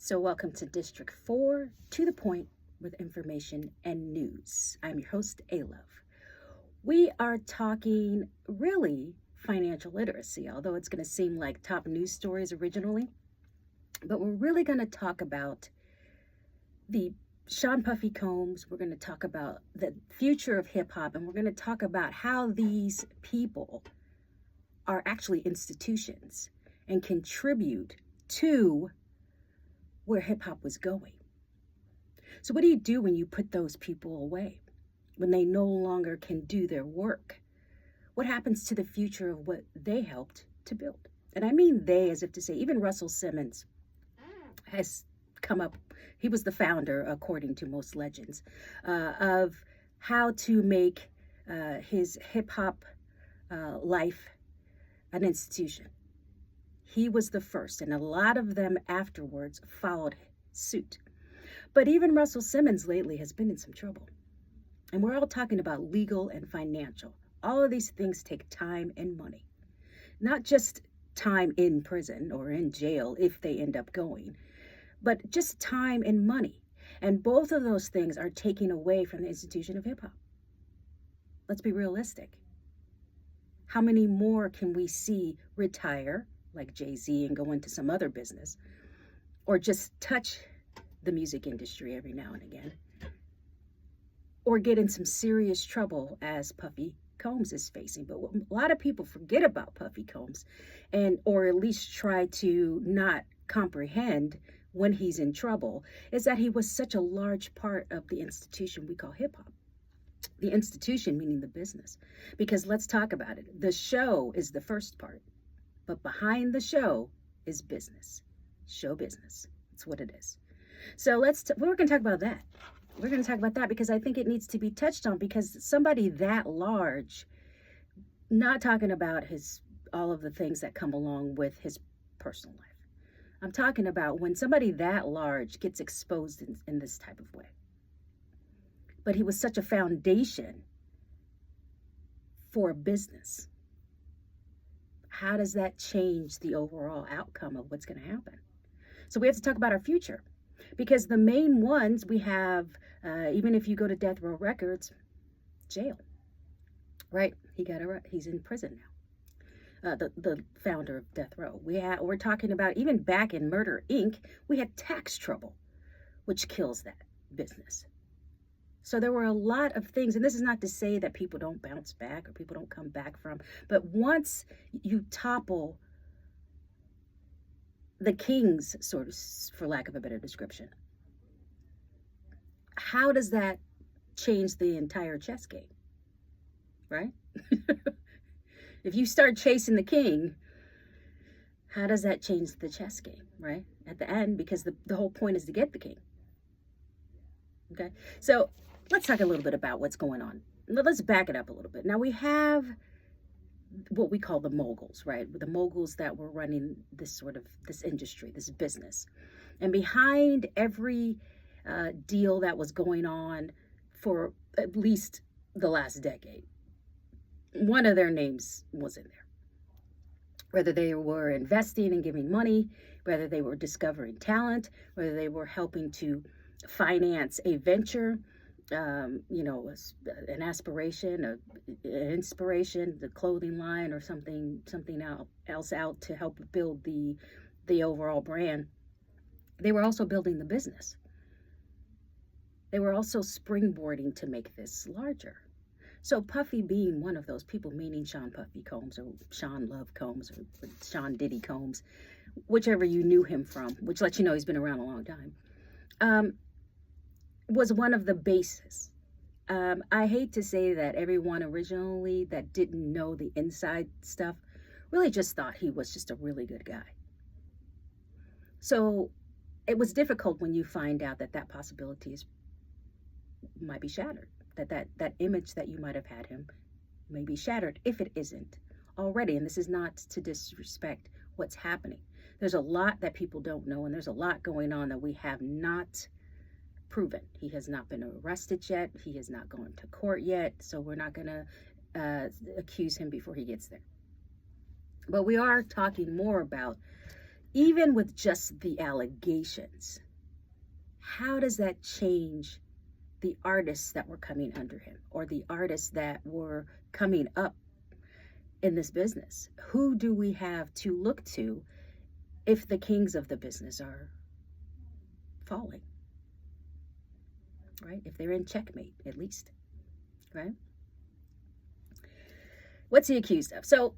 So, welcome to District 4, to the point with information and news. I'm your host, A-Love. We are talking really financial literacy, although it's going to seem like top news stories originally. But we're really going to talk about the Sean Puffy Combs. We're going to talk about the future of hip hop, and we're going to talk about how these people are actually institutions and contribute to where hip hop was going. So what do you do when you put those people away? When they no longer can do their work? What happens to the future of what they helped to build? And I mean they as if to say, even Russell Simmons has come up, he was the founder, according to most legends, of how to make his hip hop life an institution. He was the first, and a lot of them afterwards followed suit. But even Russell Simmons lately has been in some trouble. And we're all talking about legal and financial. All of these things take time and money. Not just time in prison or in jail if they end up going, but just time and money. And both of those things are taken away from the institution of hip hop. Let's be realistic. How many more can we see retire, like Jay-Z, and go into some other business, or just touch the music industry every now and again, or get in some serious trouble as Puffy Combs is facing? But what a lot of people forget about Puffy Combs, and or at least try to not comprehend when he's in trouble, is that he was such a large part of the institution we call hip hop. The institution meaning the business. Because let's talk about it. The show is the first part, but behind the show is business. Show business. That's what it is. So we're going to talk about that. We're going to talk about that because I think it needs to be touched on, because somebody that large, not talking about all of the things that come along with his personal life. I'm talking about when somebody that large gets exposed in this type of way. But he was such a foundation for a business. How does that change the overall outcome of what's going to happen? So we have to talk about our future, because the main ones we have, even if you go to Death Row Records, jail, right? He's in prison now. The founder of Death Row. We're talking about even back in Murder Inc., we had tax trouble, which kills that business. So there were a lot of things, and this is not to say that people don't bounce back or people don't come back from, but once you topple the kings, sort of, for lack of a better description, how does that change the entire chess game, right? If you start chasing the king, how does that change the chess game, right? At the end, because the whole point is to get the king. Okay, so let's talk a little bit about what's going on. Let's back it up a little bit. Now we have what we call the Moguls, right? The Moguls that were running this industry, this business. And behind every deal that was going on for at least the last decade, one of their names was in there. Whether they were investing and giving money, whether they were discovering talent, whether they were helping to finance a venture, an aspiration, an inspiration, the clothing line, or something else out to help build the overall brand. They were also building the business. They were also springboarding to make this larger. So Puffy being one of those people, meaning Sean Puffy Combs or Sean Love Combs or Sean Diddy Combs, whichever you knew him from, which lets you know he's been around a long time, was one of the bases. I hate to say that everyone originally that didn't know the inside stuff really just thought he was just a really good guy. So it was difficult when you find out that possibility might be shattered, that image that you might have had him may be shattered if it isn't already. And this is not to disrespect what's happening. There's a lot that people don't know, and there's a lot going on that we have not proven. He has not been arrested yet. He has not gone to court yet. So we're not going to accuse him before he gets there. But we are talking more about even with just the allegations, how does that change the artists that were coming under him, or the artists that were coming up in this business? Who do we have to look to if the kings of the business are falling, right? If they're in checkmate, at least, right? What's he accused of? So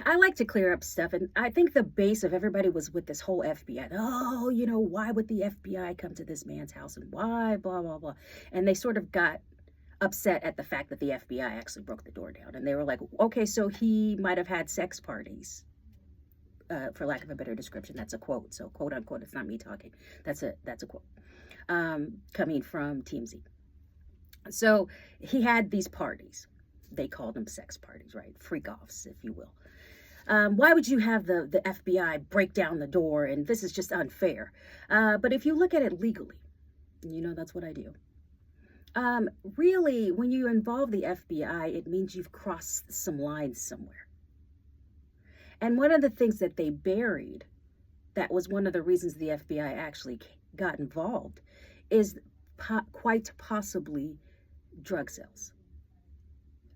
I like to clear up stuff, and I think the base of everybody was with this whole FBI. Oh, why would the FBI come to this man's house, and why, blah, blah, blah. And they sort of got upset at the fact that the FBI actually broke the door down. And they were like, okay, so he might have had sex parties, for lack of a better description. That's a quote. So quote unquote, it's not me talking. That's a quote coming from TMZ. So he had these parties. They called them sex parties, right? Freak-offs, if you will. Why would you have the FBI break down the door? And this is just unfair. But if you look at it legally, that's what I do. Really, when you involve the FBI, it means you've crossed some lines somewhere. And one of the things that they buried, that was one of the reasons the FBI actually got involved, is quite possibly drug sales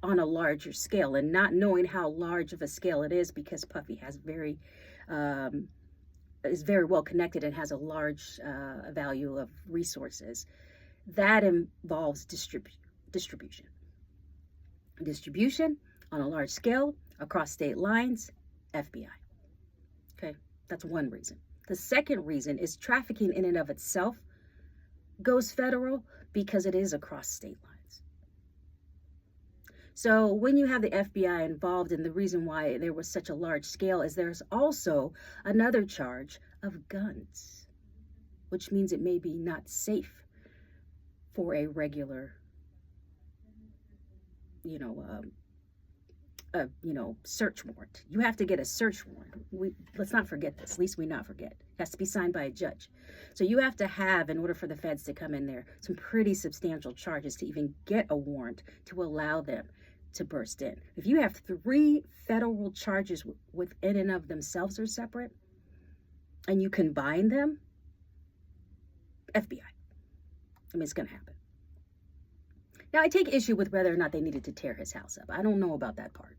on a larger scale, and not knowing how large of a scale it is, because Puffy has is very well connected and has a large value of resources. That involves distribution on a large scale across state lines, FBI. Okay, that's one reason. The second reason is trafficking in and of itself goes federal because it is across state lines. So when you have the FBI involved, and the reason why there was such a large scale is there's also another charge of guns, which means it may be not safe for a regular, search warrant. You have to get a search warrant. Let's not forget this. At least we not forget. It has to be signed by a judge. So you have to have, in order for the feds to come in there, some pretty substantial charges to even get a warrant to allow them to burst in. If you have 3 federal charges within and of themselves are separate, and you combine them, FBI. It's going to happen. Now, I take issue with whether or not they needed to tear his house up. I don't know about that part.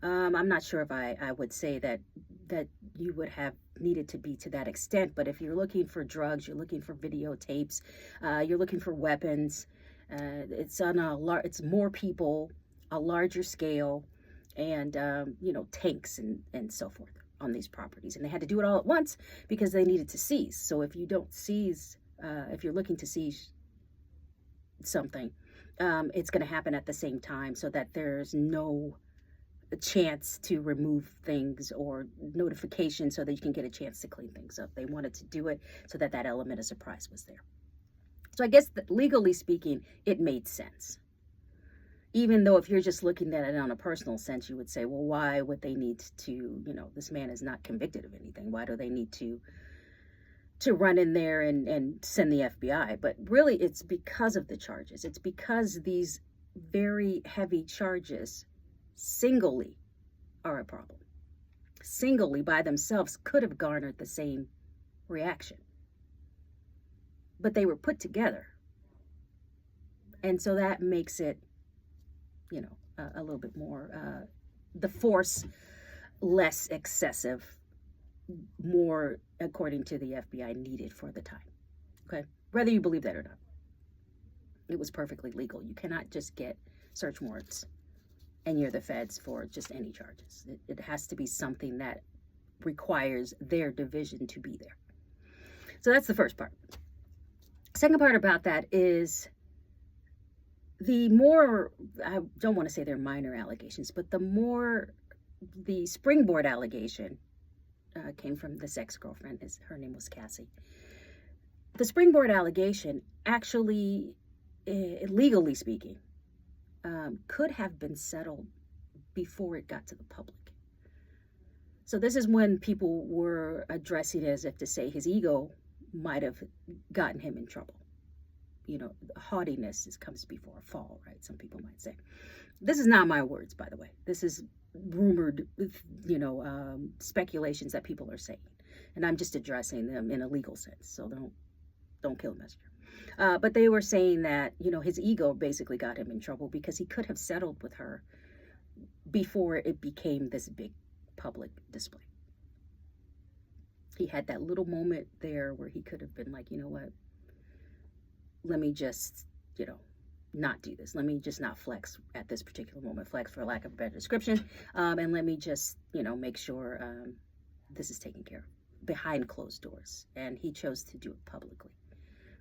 I'm not sure if I would say that you would have needed to be to that extent. But if you're looking for drugs, you're looking for videotapes, you're looking for weapons, it's more people, a larger scale, and tanks and so forth on these properties. And they had to do it all at once because they needed to seize. So if you don't seize, if you're looking to seize something, it's going to happen at the same time, so that there's no chance to remove things or notification, so that you can get a chance to clean things up. They wanted to do it so that element of surprise was there. So I guess that legally speaking, it made sense. Even though if you're just looking at it on a personal sense, you would say, well, why would they need to, this man is not convicted of anything. Why do they need to run in there and send the FBI? But really, it's because of the charges. It's because these very heavy charges singly are a problem. Singly by themselves could have garnered the same reaction. But they were put together. And so that makes it, a little bit more, the force less excessive, more according to the FBI needed for the time. Okay, whether you believe that or not, it was perfectly legal. You cannot just get search warrants and you're the feds for just any charges. It has to be something that requires their division to be there. So that's the first part. Second part about that is the more, I don't want to say they're minor allegations, but the springboard allegation came from this ex-girlfriend. Her name was Cassie. The springboard allegation actually, legally speaking, could have been settled before it got to the public. So this is when people were addressing it as if to say his ego might have gotten him in trouble. haughtiness comes before a fall, right? Some people might say. This is not my words, by the way. This is rumored, speculations that people are saying, and I'm just addressing them in a legal sense. So don't kill the messenger. But they were saying that his ego basically got him in trouble because he could have settled with her before it became this big public display. He had that little moment there where he could have been like, you know what? Let me just, not do this. Let me just not flex at this particular moment, flex for lack of a better description. And let me just, make sure this is taken care of behind closed doors. And he chose to do it publicly,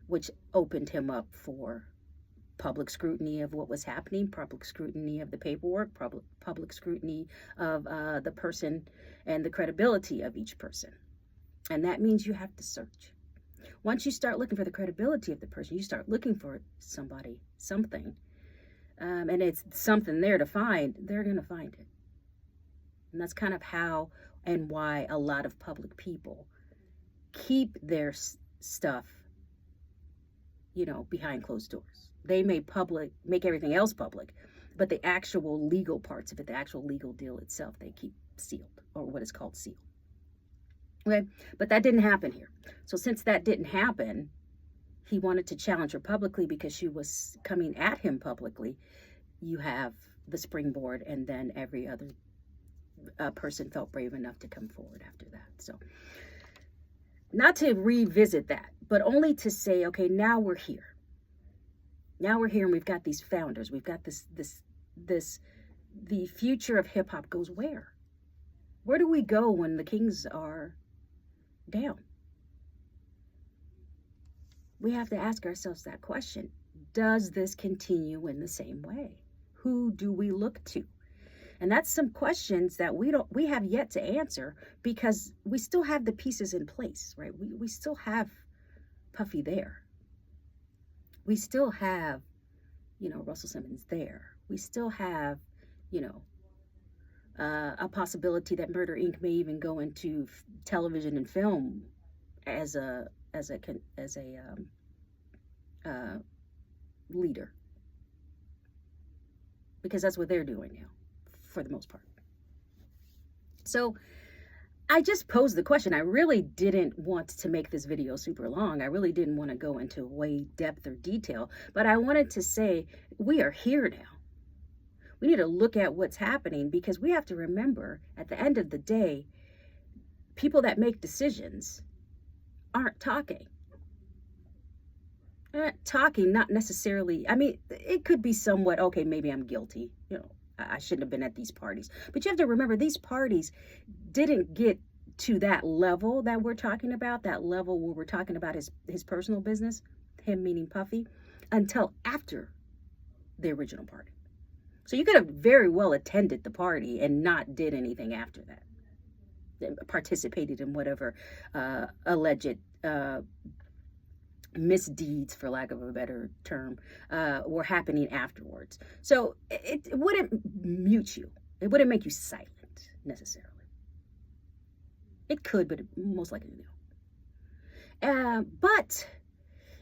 which opened him up for public scrutiny of what was happening, public scrutiny of the paperwork, public scrutiny of the person and the credibility of each person. And that means you have to search. Once you start looking for the credibility of the person, you start looking for somebody, something, and it's something there to find, they're going to find it. And that's kind of how and why a lot of public people keep their stuff, behind closed doors. They may make everything else public, but the actual legal parts of it, the actual legal deal itself, they keep sealed, or what is called sealed. Okay, but that didn't happen here. So since that didn't happen, he wanted to challenge her publicly because she was coming at him publicly. You have the springboard, and then every other person felt brave enough to come forward after that. So not to revisit that, but only to say, okay, now we're here. Now we're here, and we've got these founders. We've got the future of hip hop goes where? Where do we go when the kings are down? We have to ask ourselves that question. Does this continue in the same way? Who do we look to? And that's some questions that we have yet to answer, because we still have the pieces in place, right? We still have Puffy there. We still have, Russell Simmons there. We still have, a possibility that Murder Inc. may even go into television and film as a leader, because that's what they're doing now, for the most part. So I just posed the question. I really didn't want to make this video super long. I really didn't want to go into way depth or detail, but I wanted to say we are here now. We need to look at what's happening, because we have to remember, at the end of the day, people that make decisions aren't talking. They're not talking, not necessarily. I mean, it could be somewhat, okay, maybe I'm guilty. I shouldn't have been at these parties. But you have to remember, these parties didn't get to that level that we're talking about, that level where we're talking about his personal business, him meaning Puffy, until after the original party. So you could have very well attended the party and not did anything after that, participated in whatever alleged misdeeds, for lack of a better term, were happening afterwards. So it wouldn't mute you. It wouldn't make you silent necessarily. It could, but it most likely no. But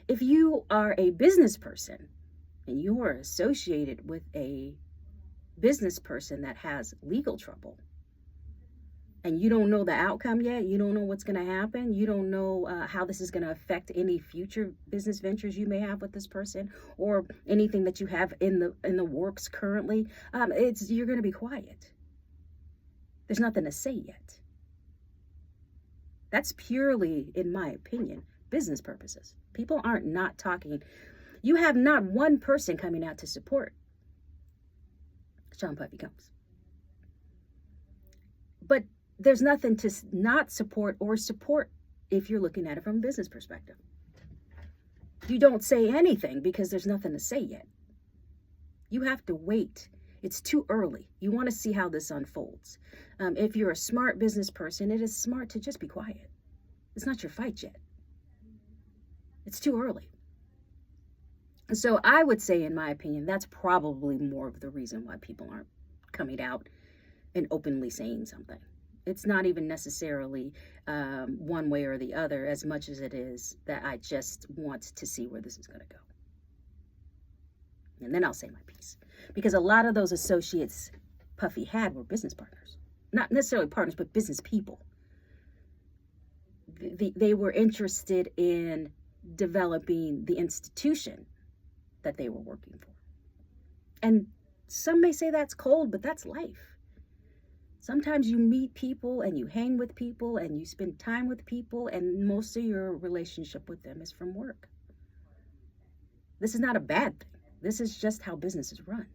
if you are a business person and you are associated with a business person that has legal trouble, and you don't know the outcome yet, you don't know what's going to happen, you don't know how this is going to affect any future business ventures you may have with this person, or anything that you have in the works currently, you're going to be quiet. There's nothing to say yet. That's purely, in my opinion, business purposes. People aren't not talking. You have not one person coming out to support Sean Puffy Combs. But there's nothing to not support or support if you're looking at it from a business perspective. You don't say anything because there's nothing to say yet. You have to wait. It's too early. You want to see how this unfolds. If you're a smart business person, it is smart to just be quiet. It's not your fight yet. It's too early. So I would say, in my opinion, that's probably more of the reason why people aren't coming out and openly saying something. It's not even necessarily one way or the other, as much as it is that I just want to see where this is going to go. And then I'll say my piece. Because a lot of those associates Puffy had were business partners. Not necessarily partners, but business people. They were interested in developing the institution that they were working for. And some may say that's cold, but that's life. Sometimes you meet people and you hang with people and you spend time with people, and most of your relationship with them is from work. This is not a bad thing. This is just how business is run.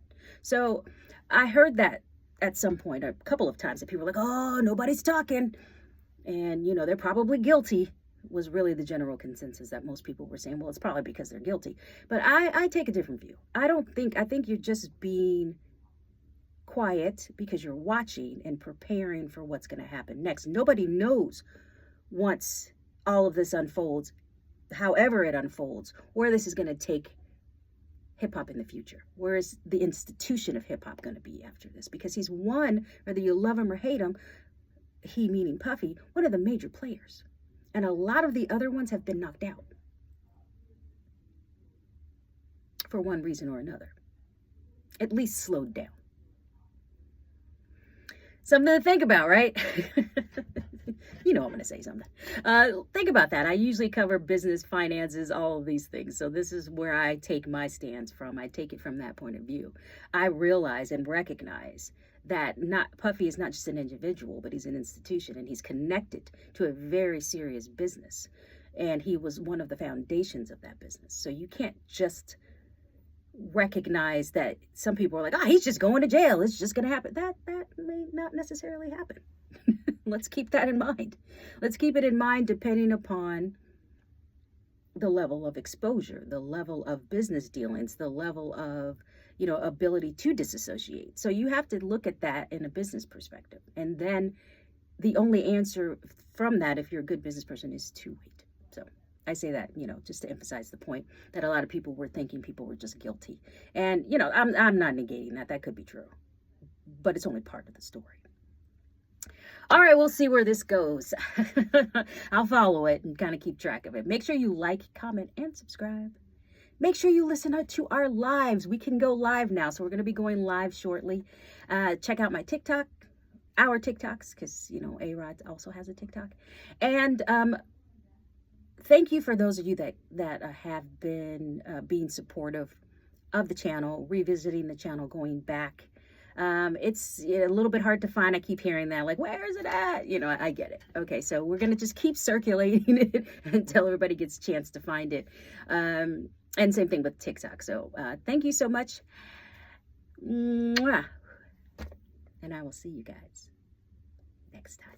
So I heard that at some point, a couple of times, that people were like, oh, nobody's talking. And, you know, they're probably guilty, was really the general consensus that most people were saying. Well, it's probably because they're guilty. But I take a different view. I think you're just being quiet because you're watching and preparing for what's going to happen next. Nobody knows once all of this unfolds, however it unfolds, where this is going to take hip-hop in the future. Where is the institution of hip-hop going to be after this? Because he's one, whether you love him or hate him, he meaning Puffy, one of the major players. And a lot of the other ones have been knocked out for one reason or another. At least slowed down. Something to think about, right? You know I'm going to say something. Think about that. I usually cover business, finances, all of these things. So this is where I take my stance from. I take it from that point of view. I realize and recognize that Puffy is not just an individual, but he's an institution, and he's connected to a very serious business. And he was one of the foundations of that business. So you can't just recognize that some people are like, he's just going to jail. It's just going to happen. That may not necessarily happen. Let's keep that in mind. Let's keep it in mind depending upon the level of exposure, the level of business dealings, the level of, ability to disassociate. So you have to look at that in a business perspective. And then the only answer from that, if you're a good business person, is to wait. So I say that, just to emphasize the point that a lot of people were thinking people were just guilty. And, I'm not negating that. That could be true. But it's only part of the story. All right, we'll see where this goes. I'll follow it and kind of keep track of it. Make sure you like, comment, and subscribe. Make sure you listen to our lives. We can go live now, so we're going to be going live shortly. Check out my TikTok, our TikToks, because, A-Rod also has a TikTok. And thank you for those of you that have been being supportive of the channel, revisiting the channel, going back. It's a little bit hard to find. I keep hearing that, like, where is it at? I get it. Okay, so we're going to just keep circulating it until everybody gets a chance to find it. And same thing with TikTok. So thank you so much. Mwah. And I will see you guys next time.